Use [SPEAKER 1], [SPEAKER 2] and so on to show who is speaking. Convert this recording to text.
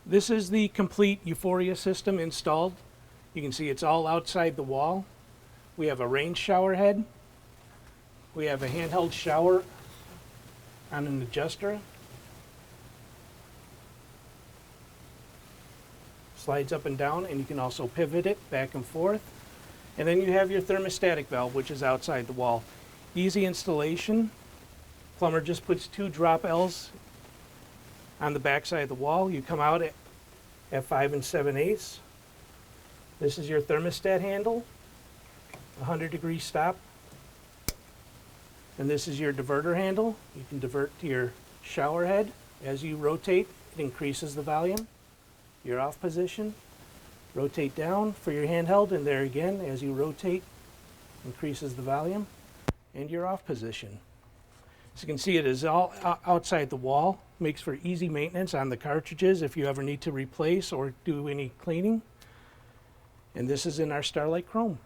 [SPEAKER 1] This is the complete Euphoria system installed. You can see it's all outside the wall. We have a rain shower head. We have a handheld shower on an adjuster. Slides up and down, and you can also pivot it back and forth. And then you have your thermostatic valve, which is outside the wall. Easy installation. Plumber just puts 2 drop L's on the back side of the wall. You come out at 5 7/8. This is your thermostat handle, 100-degree stop. And this is your diverter handle. You can divert to your shower head. As you rotate, it increases the volume. Your off position. Rotate down for your handheld, and there again, as you rotate, increases the volume. And your off position. As you can see, it is all outside the wall. Makes for easy maintenance on the cartridges if you ever need to replace or do any cleaning. And this is in our Starlight Chrome.